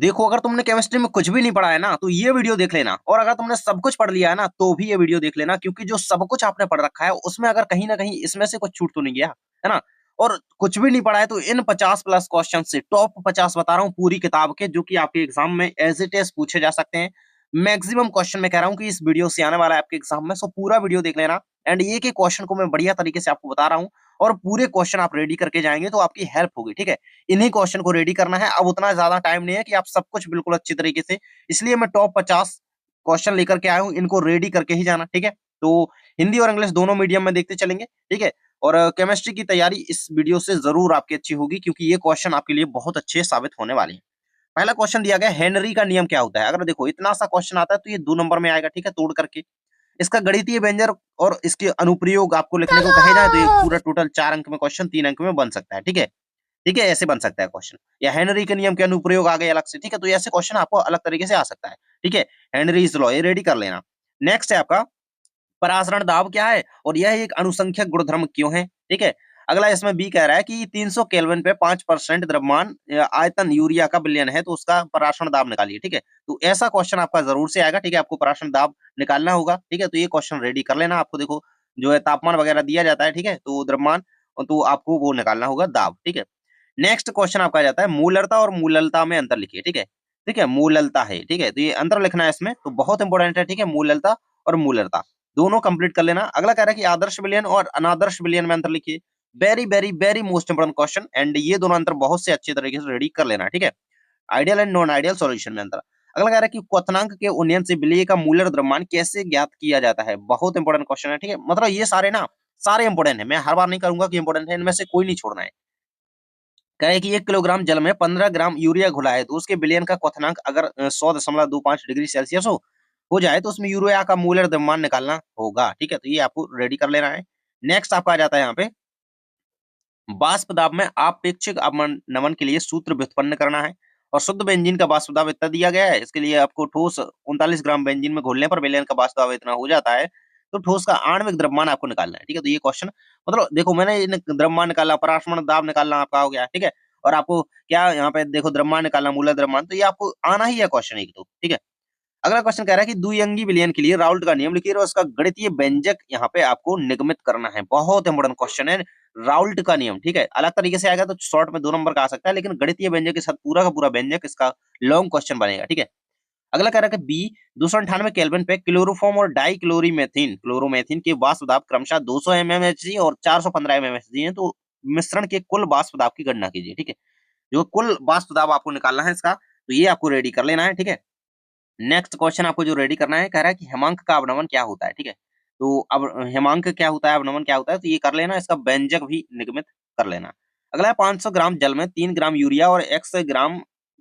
देखो, अगर तुमने केमिस्ट्री में कुछ भी नहीं पढ़ा है ना, तो ये वीडियो देख लेना, और अगर तुमने सब कुछ पढ़ लिया है ना, तो भी ये वीडियो देख लेना, क्योंकि जो सब कुछ आपने पढ़ रखा है, उसमें अगर कहीं ना कहीं इसमें से कुछ छूट तो नहीं गया, है ना। और कुछ भी नहीं पढ़ा है, तो इन 50+ क्वेश्चन से टॉप 50 बता रहा हूँ पूरी किताब के, जो कि आपके एग्जाम में एज इट इज पूछे जा सकते हैं। मैक्सिमम क्वेश्चन मैं कह रहा हूँ कि इस वीडियो से आने वाला है आपके एग्जाम में, सो पूरा वीडियो देख लेना। एंड एक एक क्वेश्चन को मैं बढ़िया तरीके से आपको बता रहा हूँ, और पूरे क्वेश्चन आप रेडी करके जाएंगे तो आपकी हेल्प होगी, ठीक है। इन्हीं क्वेश्चन को रेडी करना है। अब उतना ज्यादा टाइम नहीं है कि आप सब कुछ बिल्कुल अच्छी तरीके से, इसलिए मैं टॉप 50 क्वेश्चन लेकर के आया हूँ, इनको रेडी करके ही जाना, ठीक है। तो हिंदी और इंग्लिश दोनों मीडियम में देखते चलेंगे, ठीक है। और केमिस्ट्री की तैयारी इस वीडियो से जरूर आपकी अच्छी होगी, क्योंकि ये क्वेश्चन आपके लिए बहुत अच्छे साबित होने वाले हैं। पहला क्वेश्चन दिया गया, हेनरी का नियम क्या होता है। अगर देखो इतना सा क्वेश्चन आता है तो ये 2 नंबर में आएगा, ठीक है, तोड़ करके। इसका गणितीय व्यंजक और इसके अनुप्रयोग आपको लिखने को कहे जाए तो ये पूरा टोटल 4 अंक में क्वेश्चन 3 अंक में बन सकता है, ठीक है। ठीक है, ऐसे बन सकता है क्वेश्चन, या हेनरी के नियम के अनुप्रयोग आ गए अलग से, ठीक है। तो ऐसे क्वेश्चन आपको अलग तरीके से आ सकता है, ठीक है। हेनरीज लॉ, ये रेडी कर लेना। नेक्स्ट है आपका, परासरण दाब क्या है और यह एक अनुसंख्यक गुणधर्म क्यों है, ठीक है। अगला इसमें बी कह रहा है कि 300 केल्विन पे 5% द्रव्यमान आयतन यूरिया का विलयन है, तो उसका परासरण दाब निकालिए, ठीक है। तो ऐसा क्वेश्चन आपका जरूर से आएगा, ठीक है। आपको परासरण दाब निकालना होगा, ठीक है। तो ये क्वेश्चन रेडी कर लेना। आपको देखो जो है तापमान वगैरह दिया जाता है, ठीक है, तो द्रव्यमान, तो आपको वो निकालना होगा दाब, ठीक है। नेक्स्ट क्वेश्चन आपका आ जाता है, मूलरता और मूललता में अंतर लिखिए, ठीक है। ठीक है, मूललता है, ठीक है, तो ये अंतर लिखना है इसमें, तो बहुत इंपॉर्टेंट है, ठीक है। मूललता और मूलरता दोनों कंप्लीट कर लेना। अगला कह रहा है कि आदर्श विलयन और अनादर्श विलयन में अंतर लिखिए। Very very very most important question, and ये दोनों अंतर बहुत से अच्छे तरीके से रेडी कर लेना, ठीक है। Ideal and non ideal solution में अंतर। अगला कह रहा है कि क्वथनांक के उन्नयन से विलेय का मूलर द्रव्यमान कैसे ज्ञात किया जाता है। बहुत इंपॉर्टेंट क्वेश्चन है, ठीक है। मतलब ये सारे ना, सारे इंपॉर्टेंट है, मैं हर बार नहीं करूंगा कि इंपॉर्टेंट है, इनमें से कोई नहीं छोड़ना है। कहे कि 1 किलोग्राम जल में 15 ग्राम यूरिया घुला है, तो उसके विलयन का क्वथनांक अगर 100.25 डिग्री सेल्सियस हो जाए, तो उसमें यूरिया का मूलर द्रव्यमान निकालना होगा, ठीक है। तो ये आपको रेडी कर लेना है। नेक्स्ट आपका आ जाता है यहाँ पे, वाष्प दाब में आपेक्षिक अवनमन के लिए सूत्र व्युत्पन्न करना है, और शुद्ध बेंजीन का वाष्प दाब इतना दिया गया है। इसके लिए आपको ठोस 39 ग्राम बेंजीन में घोलने पर विलयन का वाष्प दाब इतना हो जाता है, तो ठोस का आणविक द्रव्यमान आपको निकालना है, ठीक है। तो ये क्वेश्चन, मतलब देखो मैंने द्रव्यमान निकाला, परासरण दाब निकालना आपका हो गया, ठीक है। और आपको क्या यहाँ पे देखो द्रव्यमान निकालना, मूलर द्रव्यमान, तो ये आपको आना ही है क्वेश्चन एक, तो ठीक है। अगला क्वेश्चन कह रहा है कि द्विअंगी विलयन के लिए राउल्ट का नियम लिखिए और उसका गणितीय व्यंजक यहाँ पे आपको निगमित करना है। बहुत इंपोर्टेंट क्वेश्चन है, राउल्ट का नियम, ठीक है। अलग तरीके से आएगा तो शॉर्ट में 2 नंबर का आ सकता है, लेकिन गणितीय व्यंजक के साथ पूरा का पूरा व्यंजक इसका लॉन्ग क्वेश्चन बनेगा, ठीक है। अगला कह रहा है कि बी 298 केल्विन पे क्लोरोफॉर्म और डाई क्लोरोमेथिन के वाष्प दाब क्रमशः 200 mmHg और 415 mmHg है, तो मिश्रण के कुल वाष्प दाब की गणना कीजिए, ठीक है। जो कुल वाष्प दाब आपको निकालना है इसका, तो ये आपको रेडी कर लेना है, ठीक है। नेक्स्ट क्वेश्चन आपको जो रेडी करना है, कह रहा है कि हेमांक का अवनमन क्या होता है, ठीक है। तो अब हेमांक क्या होता है, अवनमन क्या होता है, तो ये कर लेना, इसका व्यंजक भी निगमित कर लेना। अगला है 500 ग्राम जल में 3 ग्राम यूरिया और x ग्राम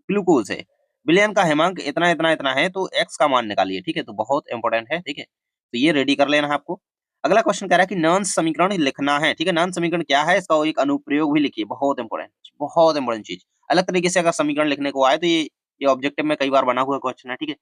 ग्लूकोज है, विलयन का हेमांक इतना इतना इतना है, तो x का मान निकालिए, ठीक है। तो बहुत इंपॉर्टेंट है, ठीक है। तो ये रेडी कर लेना है आपको। अगला क्वेश्चन कह रहा है कि नॉन समीकरण लिखना है, ठीक है। नॉन समीकरण क्या है, इसका एक अनुप्रयोग भी लिखिए, बहुत इंपॉर्टेंट चीज। अलग तरीके से अगर समीकरण लिखने को आए, तो ये ऑब्जेक्टिव में कई बार बना हुआ क्वेश्चन है, ठीक है।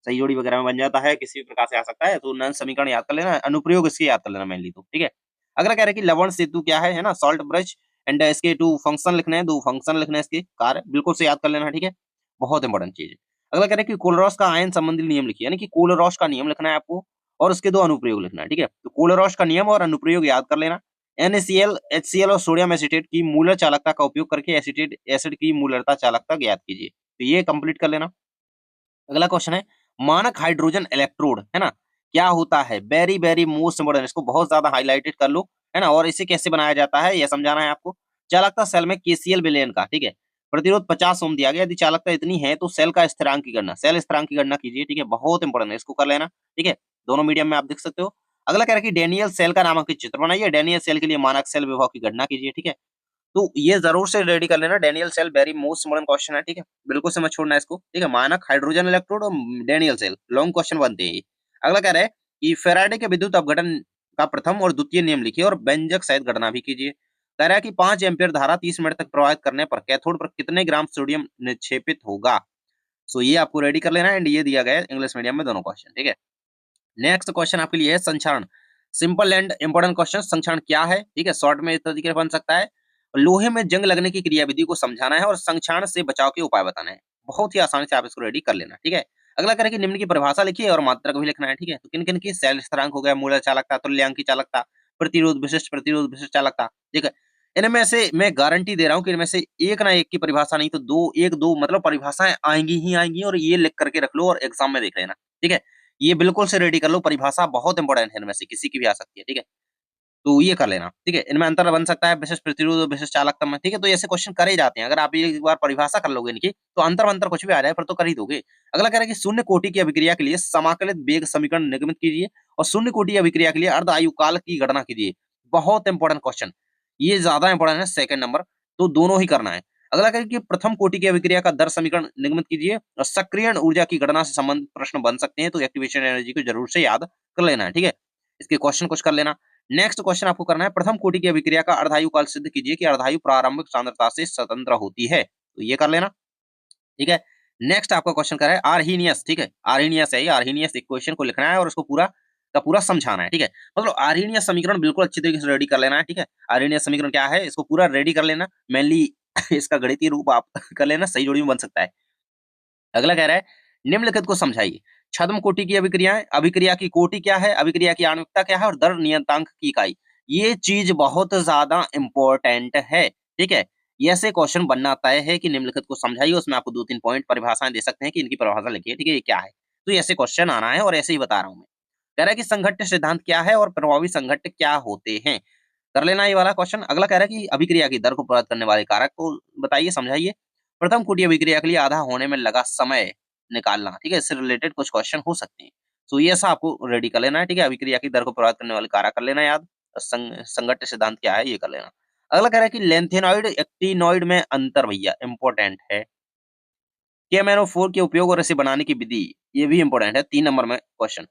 सही जोड़ी वगैरह में बन जाता है, किसी भी प्रकार से आ सकता है, तो नन समीकरण याद कर लेना, अनुप्रयोग इसके याद कर लेना मेनली, तो ठीक है। अगला कह रहे हैं कि लवण सेतु क्या है ना, सॉल्ट ब्रश, एंड इसके 2 फंक्शन लिखने हैं, 2 फंक्शन लिखने हैं इसके कार्य, बिल्कुल से याद कर लेना, ठीक है। बहुत इंपॉर्टेंट चीज है। अगला कह रहे हैं कि कोलरॉस का आयन संबंधी नियम लिखिए, यानी कि कोलरॉस का नियम लिखना है आपको, और उसके 2 अनुप्रयोग लिखना है, ठीक है। तो कोलरॉस का नियम और अनुप्रयोग याद कर लेना। NaCl, HCl और सोडियम एसीटेट की मूलर चालकता का उपयोग करके एसीटेट एसिड की मूलरता चालकता ज्ञात कीजिए, तो ये कंप्लीट कर लेना। अगला क्वेश्चन है, मानक हाइड्रोजन इलेक्ट्रोड है ना, क्या होता है। वेरी वेरी मोस्ट इंपोर्टेंट, इसको बहुत ज्यादा हाईलाइटेड कर लो, है ना। और इसे कैसे बनाया जाता है यह समझाना है आपको। चालकता सेल में KCl विलयन का, ठीक है। प्रतिरोध 50 ओम दिया गया, यदि चालकता इतनी है तो सेल का स्थिरांक की गणना, सेल स्थिरांक की गणना कीजिए, ठीक है। बहुत इंपोर्टेंट है, इसको कर लेना, ठीक है। दोनों मीडियम में आप देख सकते हो। अगला कह रहा है कि डेनियल सेल का नामांकित चित्र बनाइए, डेनियल सेल के लिए मानक सेल विभव की गणना कीजिए, ठीक है। तो ये जरूर से रेडी कर लेना, Daniel cell very most important question है, ठीक है। बिल्कुल से मत छोड़ना इसको, ठीक है। मानक हाइड्रोजन इलेक्ट्रोड और डेनियल सेल लॉन्ग क्वेश्चन बनते हैं ये। अगला कह रहा है कि फैराडे के विद्युत अपघटन का प्रथम और द्वितीय नियम लिखिए और व्यंजक सहित गणना भी कीजिए। कह रहा है कि 5 एम्पियर धारा 30 मिनट तक प्रवाहित करने पर कैथोड पर कितने ग्राम सोडियम निक्षेपित होगा। सो ये आपको रेडी कर लेना है, एंड ये दिया गया है इंग्लिश मीडियम में दोनों क्वेश्चन, ठीक है। नेक्स्ट क्वेश्चन आपके लिए है संक्षारण, सिंपल एंड इंपोर्टेंट क्वेश्चन। संक्षारण क्या है, ठीक है, शॉर्ट में इस तरीके से बन सकता है। लोहे में जंग लगने की क्रियाविधि को समझाना है और संक्षारण से बचाव के उपाय बताना है। बहुत ही आसानी से आप इसको रेडी कर लेना, ठीक है। अगला करें कि निम्न की परिभाषा लिखिए और मात्रक भी लिखना है, ठीक है। तो किन-किन की शैल स्थिरांक हो गया, मूलक चालकता, तुल्यांकी चालकता, प्रतिरोध विशिष्ट चालकता, ठीक है। इनमें से मैं गारंटी दे रहा हूँ कि इनमें से एक ना एक की परिभाषा नहीं तो 2 1-2 मतलब परिभाषाएँ आएँगी ही आएँगी और ये लिख करके रख लो और एग्ज़ाम में देख लेना, ठीक है। ये बिल्कुल से रेडी कर लो, परिभाषा बहुत इंपॉर्टेंट है इनमें से, किसी की भी आ सकती है, ठीक है। तो ये कर लेना, ठीक है। इनमें अंतर बन सकता है विशिष्ट प्रतिरोध और विशिष्ट चालकता में, ठीक है। तो ऐसे क्वेश्चन करे जाते हैं। अगर आप एक बार परिभाषा कर लोगे इनकी, तो अंतर-वंतर कुछ भी आ जाए, फिर तो कर ही दोगे। अगला कह रहा है कि शून्य कोटि की अभिक्रिया के लिए समाकलित वेग समीकरण निगमित कीजिए और शून्य कोटि अभिक्रिया के लिए अर्ध आयु काल की गणना कीजिए। बहुत इंपॉर्टेंट क्वेश्चन, ये ज्यादा इंपॉर्टेंट है, सेकंड नंबर, तो दोनों ही करना है। अगला कह रहा है कि प्रथम कोटि की अभिक्रिया का दर समीकरण निगमित कीजिए और सक्रियण ऊर्जा की गणना से संबंधित प्रश्न बन सकते हैं, तो एक्टिवेशन एनर्जी को जरूर से याद कर लेना है, ठीक है। इसके क्वेश्चन कुछ कर लेना। नेक्स्ट क्वेश्चन आपको करना है, प्रथम कोटि की अभिक्रिया का अर्धायु काल सिद्ध कीजिए कि अर्धायु प्रारंभिक सांद्रता से स्वतंत्र होती है, तो ये कर लेना, ठीक है। नेक्स्ट आपका क्वेश्चन कर रहा है आर्हीनियस, ठीक है। आर्हीनियस है ये, आर्हीनियस इक्वेशन को लिखना है और उसको पूरा का पूरा समझाना है, ठीक है। मतलब आर्हीनियस समीकरण बिल्कुल अच्छी तरीके से रेडी कर लेना है, ठीक है। आर्हीनियस समीकरण क्या है, इसको पूरा रेडी कर लेना। मेनली इसका गणितीय रूप आप कर लेना, सही जोड़ी में बन सकता है। अगला कह रहा है निम्नलिखित को समझाइए। छद्म कोटि की अभिक्रियाएं, अभिक्रिया की कोटि क्या है, अभिक्रिया की आणविकता क्या है और दर नियतांक की इकाई। ये चीज बहुत ज्यादा इंपॉर्टेंट है, ठीक है। ये ऐसे क्वेश्चन बनना तय है कि निम्नलिखित को समझाइए, उसमें आपको 2-3 पॉइंट परिभाषाएं दे सकते हैं कि इनकी परिभाषा लिखिए, ठीक है, ये क्या है। तो ऐसे क्वेश्चन आना है और ऐसे ही बता रहा हूं मैं। कह रहा है कि संघट्ट सिद्धांत क्या है और प्रभावी संघट्ट क्या होते हैं। कर लेना ये वाला क्वेश्चन। अगला कह रहा है कि अभिक्रिया की दर को प्रभावित करने वाले कारक को बताइए, समझाइए। प्रथम कोटि अभिक्रिया के लिए आधा होने में लगा समय निकालना, ठीक है। इससे रिलेटेड कुछ क्वेश्चन हो सकते हैं। तो ये ऐसा आपको रेडी कर लेना है, ठीक है। अभिक्रिया की दर को प्रभावित करने वाले कारक कर लेना याद। संघट्ट सिद्धांत क्या है ये कर लेना। अगला कह रहा है कि लेंथेनॉइड एक्टिनॉइड में अंतर, भैया इंपॉर्टेंट है। KMnO4 के उपयोग और इसे बनाने की विधि, ये भी इंपॉर्टेंट है, 3 नंबर में क्वेश्चन।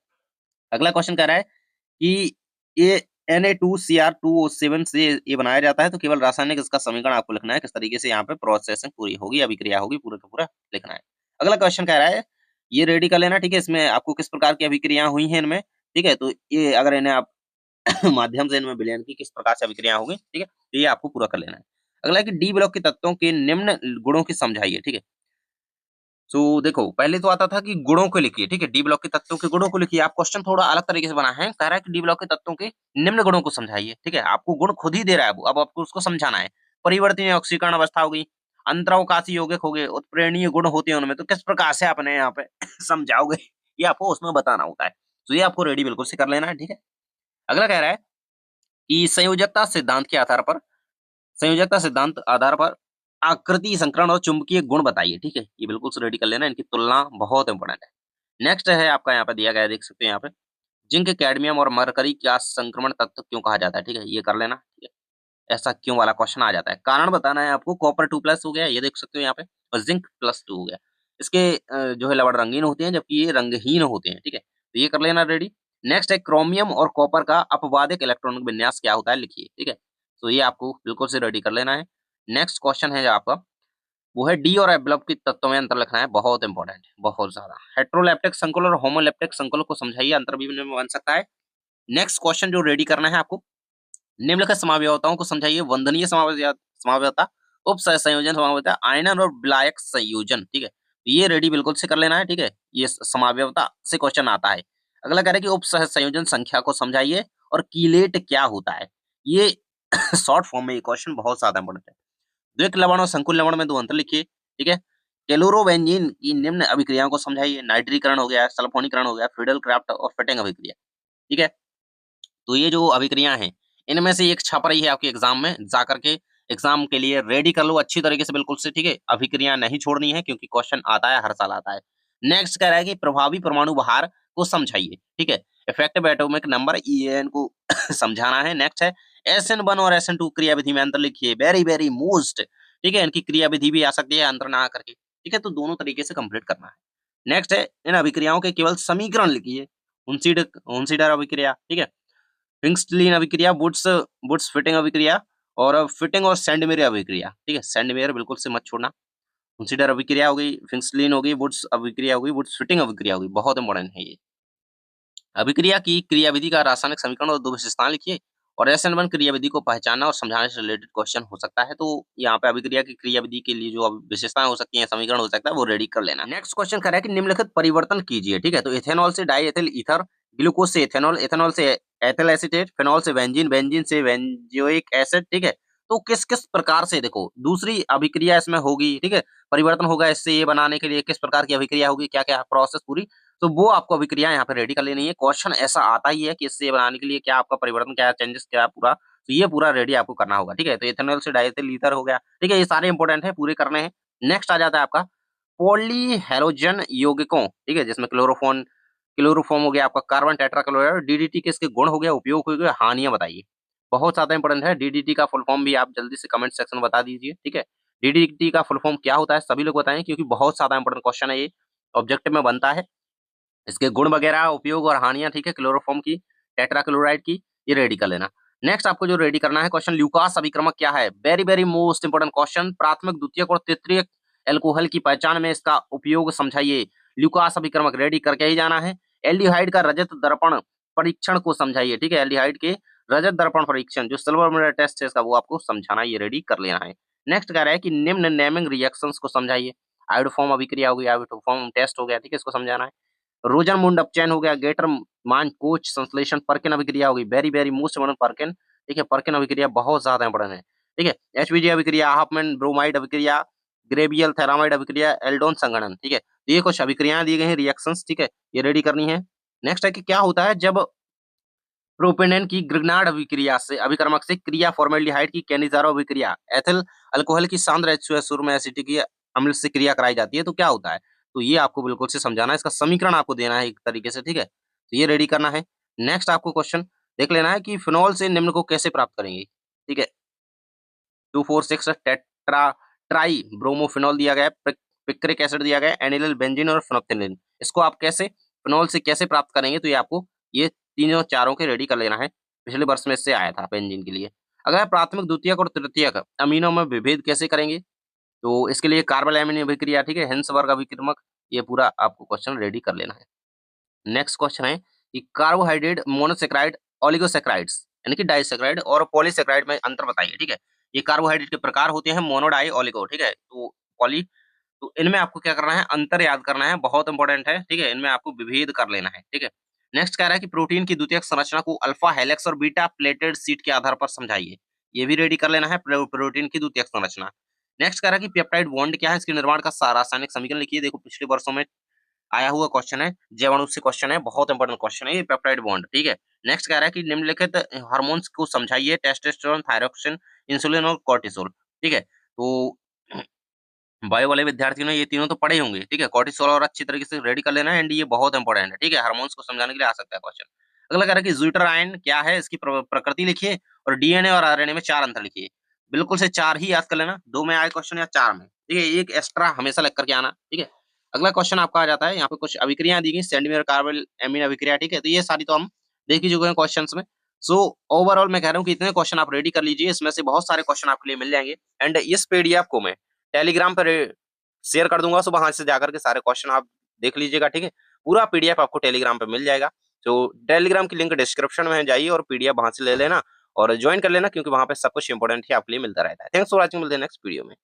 अगला क्वेश्चन कह रहा है कि ये Na2Cr2O7 से ये बनाया जाता है, तो केवल रासायनिक इसका समीकरण आपको लिखना है, किस तरीके से यहाँ पे प्रोसेसिंग पूरी होगी, अभिक्रिया होगी, पूरा का पूरा लिखना है। अगला क्वेश्चन कह रहा है, ये रेडी कर लेना, ठीक है। इसमें आपको किस प्रकार की अभिक्रिया हुई हैं इनमें, ठीक है। तो ये अगर इन्हें आप माध्यम से इनमें विलयन की किस प्रकार से अभिक्रिया होगी, ठीक है, तो ये आपको पूरा कर लेना है। अगला है कि डी ब्लॉक के तत्वों के निम्न गुणों की समझाइए, ठीक है। सो देखो, पहले तो आता था कि गुणों को लिखिए, ठीक है। डी ब्लॉक के तत्वों के गुणों को लिखिए। आप क्वेश्चन थोड़ा अलग तरीके से बना है, कह रहा है कि डी ब्लॉक के तत्वों के निम्न गुणों को समझाइए, ठीक है। आपको गुण खुद ही दे रहा है वो, अब आपको उसको समझाना है। परिवर्तनीय ऑक्सीकरण अवस्था हो गई, अंतरावकाशी यौगिक हो गए, उत्प्रेरणीय गुण होते हैं उनमें, तो किस प्रकार से आपने यहाँ पे समझाओगे, ये आपको उसमें बताना होता है। तो ये आपको रेडी बिल्कुल से कर लेना है, ठीक है। अगला कह रहा है कि संयोजकता सिद्धांत आधार पर आकृति संकरण और चुंबकीय गुण बताइए, ठीक है। ये बिल्कुल से रेडी कर लेना, इनकी तुलना बहुत इंपॉर्टेंट है। नेक्स्ट है आपका, यहाँ पे दिया गया है, देख सकते हैं यहाँ पे, जिंक, कैडमियम और मरकरी का संक्रमण तत्व क्यों कहा जाता है, ठीक है। ये कर लेना, ठीक है। ऐसा क्यों वाला क्वेश्चन आ जाता है, कारण बताना है आपको। कॉपर 2+ हो गया, ये देख सकते हो यहाँ पे, और जिंक +2 हो गया। इसके जो है लवण रंगीन होते हैं, जबकि ये रंगहीन होते हैं, ठीक है। तो ये कर लेना रेडी। नेक्स्ट है क्रोमियम और कॉपर का अपवादिक इलेक्ट्रॉनिक विन्यास क्या होता है, लिखिए, ठीक है। तो ये आपको बिल्कुल से रेडी कर लेना है। नेक्स्ट क्वेश्चन है जो आपका, वो है डी और एवलप के तत्वों में अंतर लिखना है, बहुत इंपॉर्टेंट है, बहुत ज्यादा। हेट्रोलैप्टिक संकुल और होमोलैप्टिक संकुल को समझाइए, अंतर भी इनमें बन सकता है। नेक्स्ट क्वेश्चन जो रेडी करना है आपको, निम्नलिखित समावयवताओं को समझाइए। वंदनीय समावयवता, उप संयोजन समावयवता, आयनन और विलायक संयोजन, ठीक है। तो ये रेडी बिल्कुल से कर लेना है, ठीक है। ये समावयवता से क्वेश्चन आता है। अगला कह रहा है कि उप संयोजन संख्या को समझाइए और कीलेट क्या होता है। ये शॉर्ट फॉर्म में ये क्वेश्चन बहुत ज्यादा इंपॉर्टेंट है। द्विक लवण और संकुल लवण में 2 अंतर लिखिए, ठीक है। टेलुरोबेंजीन की निम्न अभिक्रियाओं को समझाइए। नाइट्रीकरण हो गया, सल्फोनीकरण हो गया, फ्रीडल क्राफ्ट और फिटिंग अभिक्रिया, ठीक है। तो ये जो अभिक्रिया हैं, इनमें से एक छप रही है आपके एग्जाम में, जाकर के एग्जाम के लिए रेडी कर लो अच्छी तरीके से, बिल्कुल से, ठीक है। अभिक्रिया नहीं छोड़नी है, क्योंकि क्वेश्चन आता है, हर साल आता है। नेक्स्ट कह रहा है कि प्रभावी परमाणु भार को समझाइए, ठीक है। इफेक्टिव एटॉमिक नंबर EN को समझाना है। नेक्स्ट है SN1 और SN2 क्रियाविधि में अंतर लिखिए, वेरी वेरी मोस्ट, ठीक है। इनकी क्रियाविधि भी आ सकती है अंतर ना करके, ठीक है। तो दोनों तरीके से कंप्लीट करना है। नेक्स्ट है इन अभिक्रियाओं के केवल समीकरण लिखिए। उनसीडर अभिक्रिया, ठीक है। फिंक्सलीन अभिक्रिया, वुड्स वुड्स फिटिंग अभिक्रिया और फिटिंग और सेंडमेयर अभिक्रिया, ठीक है। सेंडमेयर बिल्कुल से मत छोड़ना। कंसीडर अभिक्रिया हो गई, फिंक्सलीन हो गई, वुड्स अभिक्रिया हो गई, वुड्स फिटिंग अभिक्रिया हो गई, बहुत इंपॉर्टेंट है ये। अभिक्रिया की क्रियाविधि का रासायनिक समीकरण और 2 विशेषताएं लिखिए और SN1 क्रियाविधि को पहचानना और समझाने से रिलेटेड क्वेश्चन हो सकता है। तो यहाँ पे अभिक्रिया की क्रियाविधि के लिए जो विशेषताएं हो सकती हैं, समीकरण हो सकता है, वो रेडी कर लेना। नेक्स्ट क्वेश्चन कह रहा है कि निम्नलिखित परिवर्तन कीजिए। ठीक है, तो इथेनॉल से डाईएथिल ईथर, ग्लूकोज से इथेनॉल, इथेनॉल से एथिल एसीटेट, फिनॉल से बेंजीन, बेंजीन से बेंजोइक एसिड। ठीक है, तो किस किस प्रकार से देखो दूसरी अभिक्रिया इसमें होगी। ठीक है, परिवर्तन होगा इससे ये बनाने के लिए, किस प्रकार की अभिक्रिया होगी, क्या क्या प्रोसेस पूरी, तो वो आपको अभिक्रिया यहाँ पे रेडी कर लेनी है। क्वेश्चन ऐसा आता ही है कि इससे ये बनाने के लिए क्या आपका परिवर्तन, क्या चेंजेस, क्या पूरा, तो ये पूरा रेडी आपको करना होगा। ठीक है, तो इथेनॉल से डाईएथिल ईथर हो गया। ठीक है, ये सारे इंपॉर्टेंट है, पूरे करने हैं। नेक्स्ट आ जाता है आपका पॉलीहेलोजन यौगिकों। ठीक है, जिसमें क्लोरोफॉर्म हो गया, आपका कार्बन टेट्राक्लोराइड, डीडीटी के इसके गुण हो गया, उपयोग हो गया, हानियां बताइए। बहुत ज्यादा इंपॉर्टेंट है। डीडीटी का फुल फॉर्म भी आप जल्दी से कमेंट सेक्शन में बता दीजिए। ठीक है, डीडीटी का फुल फॉर्म क्या होता है सभी लोग बताएं, क्योंकि बहुत ज्यादा इंपॉर्टेंट क्वेश्चन है, ये ऑब्जेक्टिव में बनता है। इसके गुण वगैरह, उपयोग और हानियां, ठीक है, क्लोरोफॉर्म की, टेट्राक्लोराइड की, ये रेडी कर लेना। नेक्स्ट आपको जो रेडी करना है क्वेश्चन, ल्यूकास अभिक्रमक क्या है। Very very most important question. प्राथमिक, द्वितीयक और तृतीयक एल्कोहल की पहचान में इसका उपयोग समझाइए। ल्यूकास अभिक्रमक रेडी करके ही जाना है। एल्डिहाइड का रजत दर्पण परीक्षण को समझाइए। ठीक है, एल्डिहाइड के रजत दर्पण परीक्षण जो सिल्वर मेडल टेस्ट है इसका, वो आपको समझाना, ये रेडी कर लेना है। नेक्स्ट कह रहा है कि निम्न नेमिंग रिएक्शंस को समझाइए। आयोडोफॉर्म अभिक्रिया हो गई, आयोडोफॉर्म टेस्ट हो गया। ठीक है, इसको समझाना है। रोजरमुंड अपचयन हो गया, गेटर मान कोच संश्लेषण, पर्किन अभिक्रिया हो गई, very very most important Perkin. ठीक है, पर्किन अभिक्रिया बहुत ज्यादा इंपोर्टेंट है। ठीक है, एचबीजी अभिक्रिया, हाफमैन ब्रोमाइड अभिक्रिया, ग्रेबियल थेरामाइड अभिक्रिया, एल्डोन संगठन। ठीक है, तो ये कुछ अभिक्रियाएं दी गई हैं, रिएक्शंस। ठीक है, ये रेडी करनी है। नेक्स्ट है कि क्या होता है जब प्रोपेनेन की ग्रिग्नार्ड अभिक्रिया से, अभिक्रमक से क्रिया फॉर्मेल्डिहाइड की कैनिजारो अभिक्रिया एथिल अल्कोहल की सांद्र सुरमा एसिटिक अम्ल से क्रिया कराई जाती है, तो क्या होता है। तो ये आपको बिल्कुल से समझाना है, इसका समीकरण आपको देना है एक तरीके से। ठीक है, तो ये रेडी करना है। नेक्स्ट आपको क्वेश्चन देख लेना है कि फिनॉल से निम्न को कैसे प्राप्त करेंगे। ठीक है, 2,4,6 टेट्रा ट्राई ब्रोमोफिनॉल दिया गया है, पिक्रिक एसिड दिया गया है, एनिल बेंजीन और फिनोप्थेलिन। इसको आप कैसे फिनॉल से कैसे प्राप्त करेंगे, तो ये आपको ये तीनों चारों के रेडी कर लेना है। पिछले वर्ष में इससे आया था बेंजीन के लिए। अगर प्राथमिक, द्वितीयक और तृतीयक अमीनों में विभेद कैसे करेंगे, तो इसके लिए कार्बोलैमिन अभिक्रिया, ठीक है, हिंसवर्ग अभिक्रमक, ये पूरा आपको क्वेश्चन रेडी कर लेना है। नेक्स्ट क्वेश्चन है कि कार्बोहाइड्रेट, मोनोसेक्राइड, ओलिगोसेक्राइड्स यानी कि डाइसेक्राइड और पॉलीसेक्राइड में अंतर बताइए। ठीक है, ये कार्बोहाइड्रेट के प्रकार होते हैं, मोनो, डाई, ओलिगो। ठीक है, तो पॉली, तो इनमें आपको क्या करना है, अंतर याद करना है, बहुत इंपॉर्टेंट है। ठीक है, इनमें आपको विभेद कर लेना है। ठीक है, नेक्स्ट कह रहा है कि प्रोटीन की द्वितीयक संरचना को अल्फा हेलिक्स और बीटा प्लेटेड शीट के आधार पर समझाइए। ये भी रेडी कर लेना है, प्रोटीन की द्वितीयक संरचना। नेक्स्ट कह रहा है कि पेप्टाइड बॉन्ड क्या है, इसके निर्माण का रासायनिक समीकरण लिखिए। देखो पिछले वर्षों में आया हुआ क्वेश्चन है, जीवाणु से क्वेश्चन है, बहुत इंपॉर्टेंट क्वेश्चन है ये, पेप्टाइड बॉन्ड। ठीक है, नेक्स्ट कह रहा है कि निम्नलिखित हार्मोन्स को समझाइए। टेस्टोस्टेरोन, थायरोक्सिन, इंसुलिन और कोर्टिसोल। ठीक है, तो बायो वाले विद्यार्थियों ने ये तीनों तो पढ़े होंगे। ठीक है, कोर्टिसोल और अच्छी तरीके से रेडी कर लेना है, एंड ये बहुत इंपॉर्टेंट है। ठीक है, हार्मोन्स को समझाने के लिए आ सकता है क्वेश्चन। अगला कह रहा है कि ज्यूटराइन क्या है, इसकी प्रकृति लिखिए और डीएनए और आरएनए में 4 अंतर लिखिए। बिल्कुल से 4 ही याद कर लेना, 2 में आए क्वेश्चन या 4 में। ठीक है, एक एक्स्ट्रा हमेशा लिख करके आना। ठीक है, अगला क्वेश्चन आपका आ जाता है, यहाँ पे कुछ अभिक्रियाएं दी गई, सेंटीमीटर कार्बन एमीन अभिक्रिया। ठीक है, तो ये सारी तो हम देख ही चुके हैं क्वेश्चन में। सो ओवरऑल मैं कह रहा हूँ कि इतने क्वेश्चन आप रेडी कर लीजिए, इसमें से बहुत सारे क्वेश्चन आपके लिए मिल जाएंगे। एंड इस पीडीएफ को मैं टेलीग्राम पर शेयर कर दूंगा, सुबह वहां से जाकर के सारे क्वेश्चन आप देख लीजिएगा। ठीक है, पूरा पीडीएफ आपको टेलीग्राम पे मिल जाएगा। तो टेलीग्राम की लिंक डिस्क्रिप्शन में है, जाइए और पीडीएफ वहां से ले लेना और ज्वाइन कर लेना, क्योंकि वहां पे सब कुछ इंपॉर्टेंट ही आपके लिए मिलता रहता है। थैंक्स फॉर वॉचिंग, मिलते हैं नेक्स्ट वीडियो में।